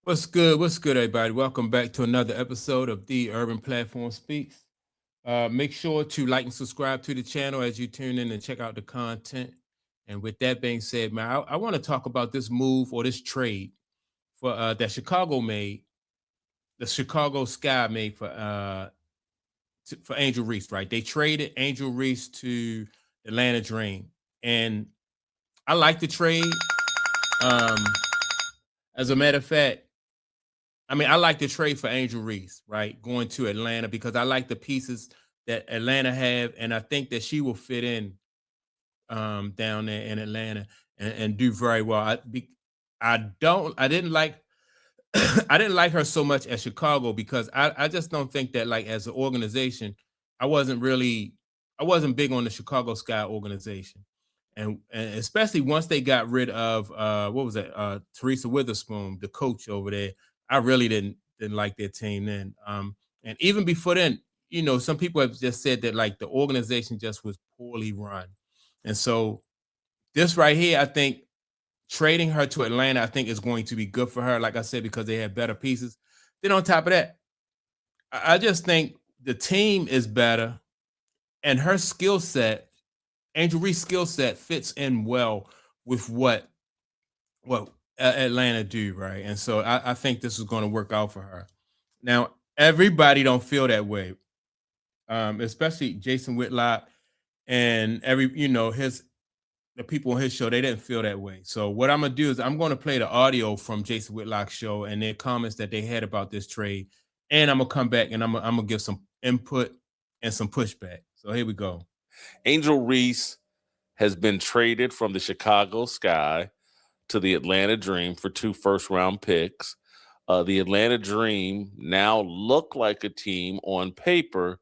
What's good? What's good, everybody? Welcome back to another episode of The Urban Platform Speaks. Make sure to like and subscribe to the channel as you tune in and check out the content. And with that being said, man, I want to talk about this move or this trade for that Chicago made, the Chicago Sky made for Angel Reese, right? They traded Angel Reese to Atlanta Dream, and I like the trade. Um, as a matter of fact, I mean, I like the trade for Angel Reese, right? Going to Atlanta because I like the pieces that Atlanta have, and I think that she will fit in down there in Atlanta and do very well. I didn't like I didn't like her so much at Chicago because I just don't think that like as an organization, I wasn't really I wasn't big on the Chicago Sky organization. And especially once they got rid of what was that Teresa Witherspoon, the coach over there, I really didn't like their team then. And even before then, some people have just said that like the organization just was poorly run. And so this right here, I think trading her to Atlanta, I think is going to be good for her. Like I said, because they have better pieces. Then on top of that, I just think the team is better and her skill set, Angel Reese's skill set fits in well with what Atlanta do, right? And so I think this is going to work out for her. Now, everybody don't feel that way, especially Jason Whitlock and his the people on his show. They didn't feel that way. So what I'm gonna do is I'm going to play the audio from Jason Whitlock's show and their comments that they had about this trade, and I'm gonna come back and I'm gonna give some input and some pushback. So here we go. Angel Reese has been traded from the Chicago Sky to the Atlanta Dream for 2 first-round picks. The Atlanta Dream now look like a team on paper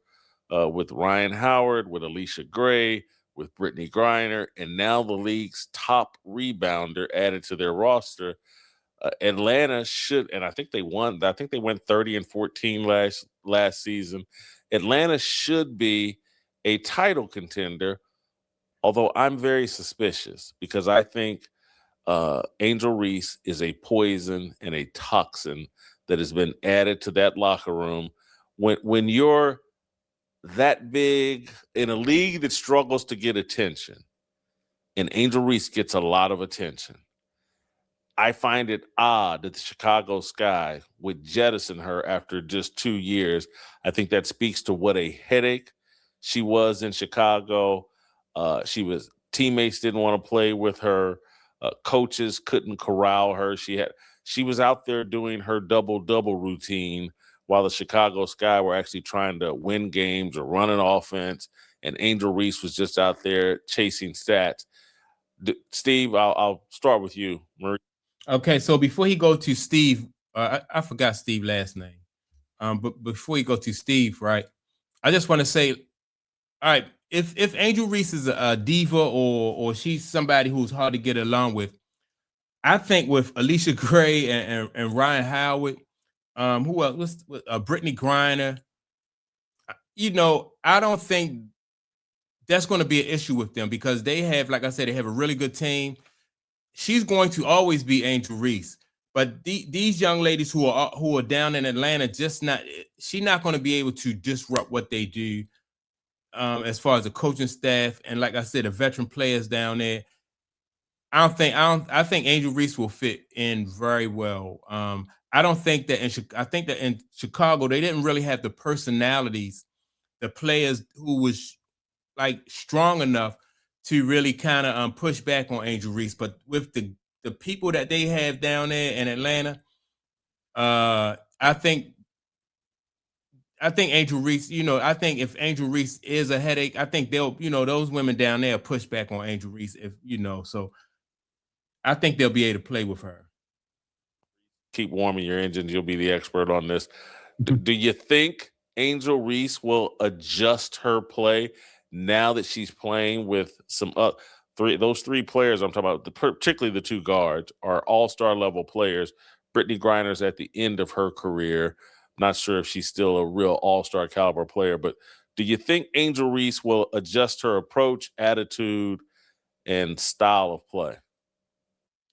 with Ryan Howard, with Alicia Gray, with Brittany Griner, and now the league's top rebounder added to their roster. Atlanta should, and I think they won. I think they went 30-14 last season. Atlanta should be a title contender, although I'm very suspicious because I think Angel Reese is a poison and a toxin that has been added to that locker room. When you're that big in a league that struggles to get attention, and Angel Reese gets a lot of attention, I find it odd that the Chicago Sky would jettison her after just 2 years. I think that speaks to what a headache she was in Chicago. Teammates didn't want to play with her. Coaches couldn't corral her. She was out there doing her double-double routine while the Chicago Sky were actually trying to win games or run an offense, and Angel Reese was just out there chasing stats. Steve, I'll start with you. Marie. Okay, so before he go to Steve, I forgot Steve's last name. But before he go to Steve, right? I just want to say, all right, if Angel Reese is a diva or she's somebody who's hard to get along with, I think with Alicia Gray and Ryan Howard, who else? Brittany Griner. I don't think that's going to be an issue with them because they have, like I said, they have a really good team. She's going to always be Angel Reese. But these young ladies who are down in Atlanta, she's not going to be able to disrupt what they do as far as the coaching staff and, like I said, the veteran players down there. I think Angel Reese will fit in very well. I don't think that I think that in Chicago they didn't really have the personalities, the players who was like strong enough to really kind of push back on Angel Reese. But with the people that they have down there in Atlanta, I think Angel Reese, I think if Angel Reese is a headache, I think they'll, those women down there push back on Angel Reese so I think they'll be able to play with her. Keep warming your engines. You'll be the expert on this. Do you think Angel Reese will adjust her play now that she's playing with some those three players I'm talking about, particularly the two guards, are all-star level players? Brittany Griner's at the end of her career. Not sure if she's still a real all-star caliber player, but do you think Angel Reese will adjust her approach, attitude, and style of play?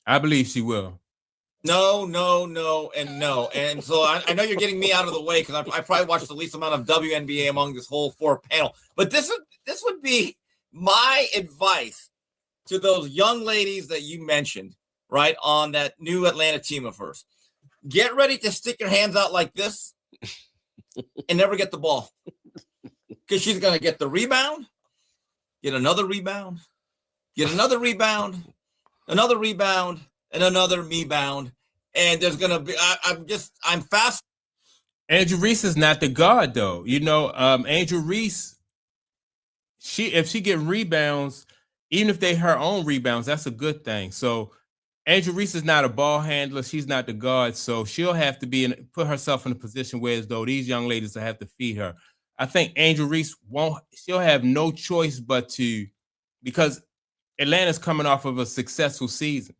I believe she will. No, and no. And so I know you're getting me out of the way because I probably watched the least amount of WNBA among this whole 4 panel. But this would be my advice to those young ladies that you mentioned, right, on that new Atlanta team of hers. Get ready to stick your hands out like this and never get the ball. Because she's going to get the rebound, get another rebound, get another rebound, another rebound, and another me-bound. And there's going to be, I'm fast. Angel Reese is not the guard, though. Angel Reese, if she get rebounds, even if they her own rebounds, that's a good thing. So Angel Reese is not a ball handler. She's not the guard. So she'll have to put herself in a position where as though these young ladies will have to feed her. I think Angel Reese she'll have no choice but to, because Atlanta's coming off of a successful season.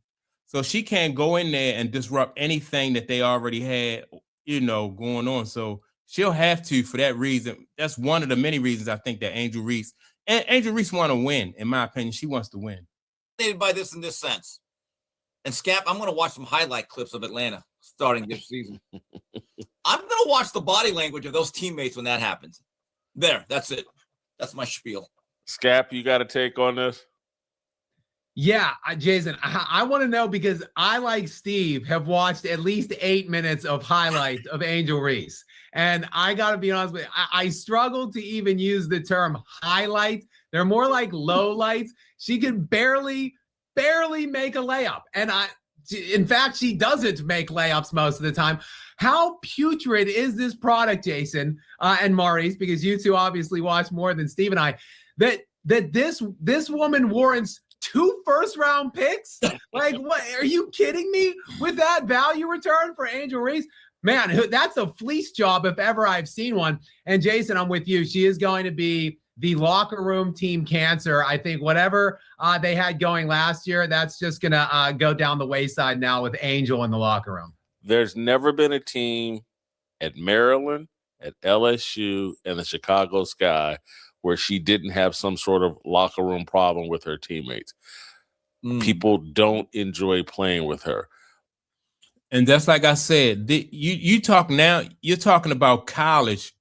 So she can't go in there and disrupt anything that they already had, going on. So she'll have to, for that reason. That's one of the many reasons I think that Angel Reese want to win. In my opinion, she wants to win. By this in this sense. And Scap, I'm going to watch some highlight clips of Atlanta starting this season. I'm going to watch the body language of those teammates when that happens. There, that's it. That's my spiel. Scap, you got a take on this? Yeah, Jason, I want to know because I, like Steve, have watched at least 8 minutes of highlights of Angel Reese. And I got to be honest with you, I struggle to even use the term highlight. They're more like low lights. She could barely make a layup. And in fact, she doesn't make layups most of the time. How putrid is this product, Jason and Maurice, because you two obviously watch more than Steve and I, that this woman warrants 2 first-round picks? Like, what? Are you kidding me? With that value return for Angel Reese? Man, that's a fleece job if ever I've seen one. And Jason, I'm with you. She is going to be the locker room team cancer. I think whatever they had going last year, that's just going to go down the wayside now with Angel in the locker room. There's never been a team at Maryland, at LSU, and the Chicago Sky where she didn't have some sort of locker room problem with her teammates. People don't enjoy playing with her. And that's like I said, you talk now, you're talking about college,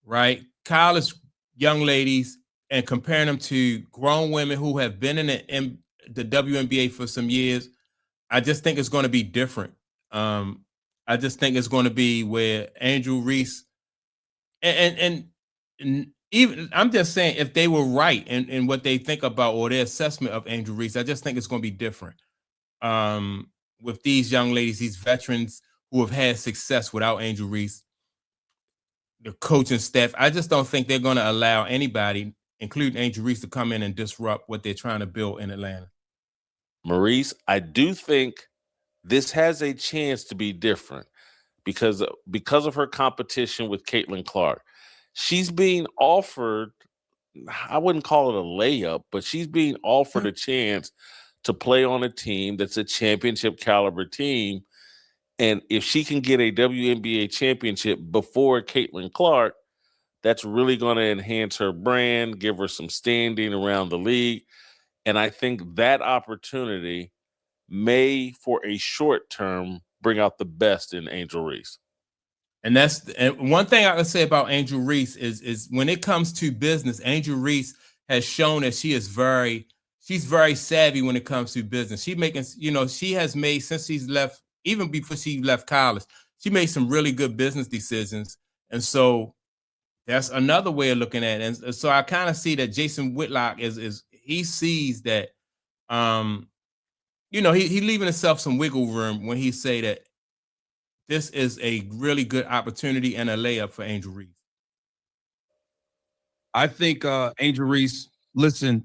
right? College young ladies, and comparing them to grown women who have been in the WNBA for some years. I just think it's going to be different. I just think it's going to be where Angel Reese and even, I'm just saying, if they were right in what they think about or their assessment of Angel Reese, I just think it's going to be different. With these young ladies, these veterans who have had success without Angel Reese, the coaching staff, I just don't think they're going to allow anybody, including Angel Reese, to come in and disrupt what they're trying to build in Atlanta. Maurice, I do think this has a chance to be different because of her competition with Caitlin Clark. She's being offered, I wouldn't call it a layup, but she's being offered a chance to play on a team that's a championship caliber team. And if she can get a WNBA championship before Caitlin Clark, that's really going to enhance her brand, give her some standing around the league. And I think that opportunity may, for a short term, bring out the best in Angel Reese. And one thing I can say about Angel Reese is when it comes to business, Angel Reese has shown that she's very savvy when it comes to business. She has made, since she's left, even before she left college, she made some really good business decisions. And so that's another way of looking at it. And so I kind of see that Jason Whitlock he sees that, he leaving himself some wiggle room when he say that this is a really good opportunity and a layup for Angel Reese. I think Angel Reese, listen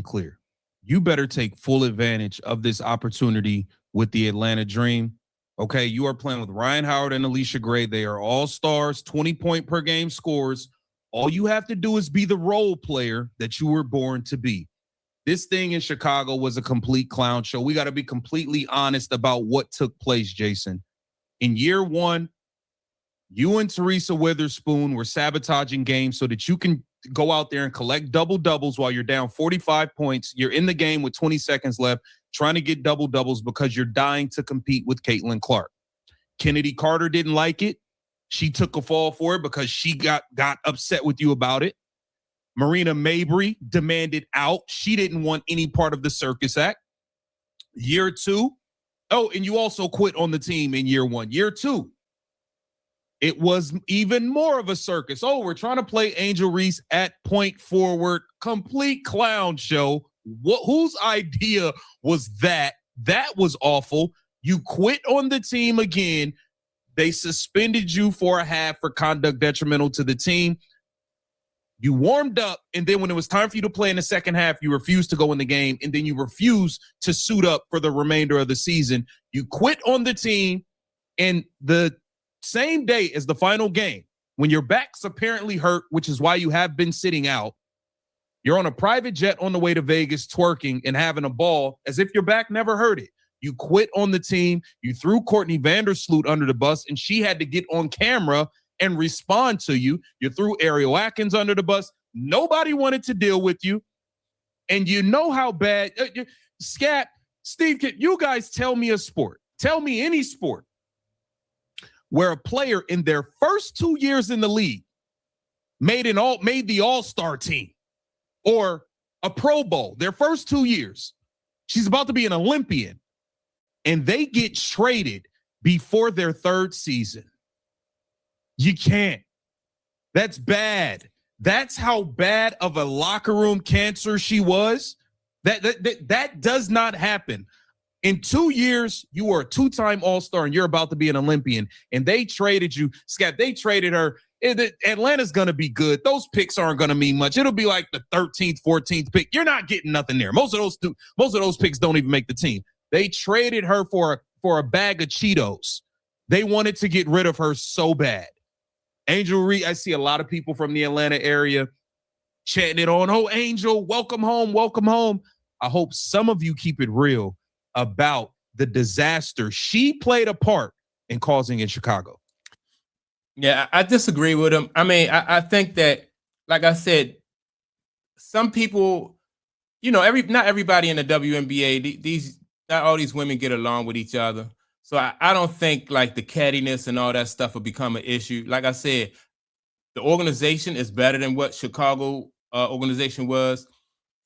clear. You better take full advantage of this opportunity with the Atlanta Dream. Okay, you are playing with Ryan Howard and Alicia Gray. They are all stars, 20-point per game scores. All you have to do is be the role player that you were born to be. This thing in Chicago was a complete clown show. We got to be completely honest about what took place, Jason. In year one, you and Teresa Witherspoon were sabotaging games so that you can go out there and collect double-doubles while you're down 45 points. You're in the game with 20 seconds left, trying to get double-doubles because you're dying to compete with Caitlin Clark. Kennedy Carter didn't like it. She took a fall for it because she got upset with you about it. Marina Mabry demanded out. She didn't want any part of the circus act. Year 2. Oh, and you also quit on the team in year 1. Year 2. It was even more of a circus. Oh, we're trying to play Angel Reese at point forward. Complete clown show. Whose idea was that? That was awful. You quit on the team again. They suspended you for a half for conduct detrimental to the team. You warmed up, and then when it was time for you to play in the second half, you refused to go in the game, and then you refused to suit up for the remainder of the season. You quit on the team, and the same day as the final game, when your back's apparently hurt, which is why you have been sitting out, you're on a private jet on the way to Vegas twerking and having a ball as if your back never hurt it. You quit on the team. You threw Courtney Vandersloot under the bus, and she had to get on camera and respond to you. You threw Ariel Atkins under the bus. Nobody wanted to deal with you. And you know how bad Scat, Steve, can you guys tell me a sport? Tell me any sport where a player in their first 2 years in the league made the all-star team or a Pro Bowl, their first 2 years. She's about to be an Olympian, and they get traded before their third season. You can't. That's bad. That's how bad of a locker room cancer she was. That does not happen. In 2 years, you were a two-time All-Star, and you're about to be an Olympian, and they traded you. Scott, they traded her. Atlanta's going to be good. Those picks aren't going to mean much. It'll be like the 13th, 14th pick. You're not getting nothing there. Most of those picks don't even make the team. They traded her for a bag of Cheetos. They wanted to get rid of her so bad. Angel Reese, I see a lot of people from the Atlanta area chanting it on. Oh, Angel, welcome home, welcome home. I hope some of you keep it real about the disaster she played a part in causing in Chicago. Yeah, I disagree with him. I mean, I think that, like I said, some people, not everybody in the WNBA, not all these women get along with each other. So I don't think like the cattiness and all that stuff will become an issue. Like I said, the organization is better than what Chicago organization was.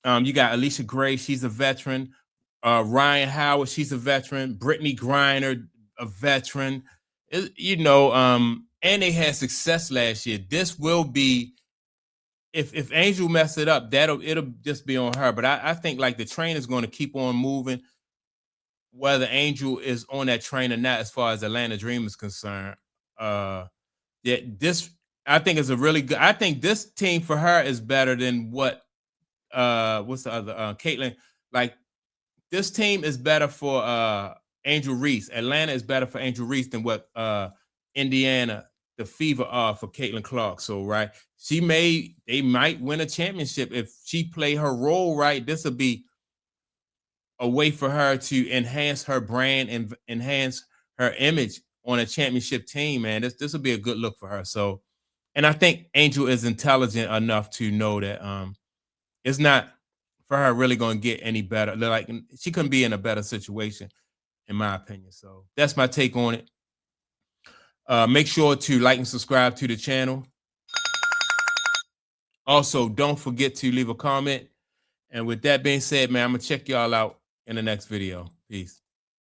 You got Alicia Gray, she's a veteran. Ryan Howard, she's a veteran. Brittany Griner, a veteran. And they had success last year. This will be, if Angel mess it up, it'll just be on her. But I think like the train is going to keep on moving, whether Angel is on that train or not, as far as Atlanta Dream is concerned. This I think is a really good. I think this team for her is better than what's the other Caitlin. Like this team is better for Angel Reese. Atlanta is better for Angel Reese than what Indiana, the Fever are for Caitlin Clark. So right, they might win a championship if she play her role right. This will be a way for her to enhance her brand and enhance her image on a championship team, man. This will be a good look for her. So, and I think Angel is intelligent enough to know that it's not for her really going to get any better. Like she couldn't be in a better situation, in my opinion. So that's my take on it. Make sure to like and subscribe to the channel. Also, don't forget to leave a comment. And with that being said, man, I'm going to check y'all out in the next video. Peace.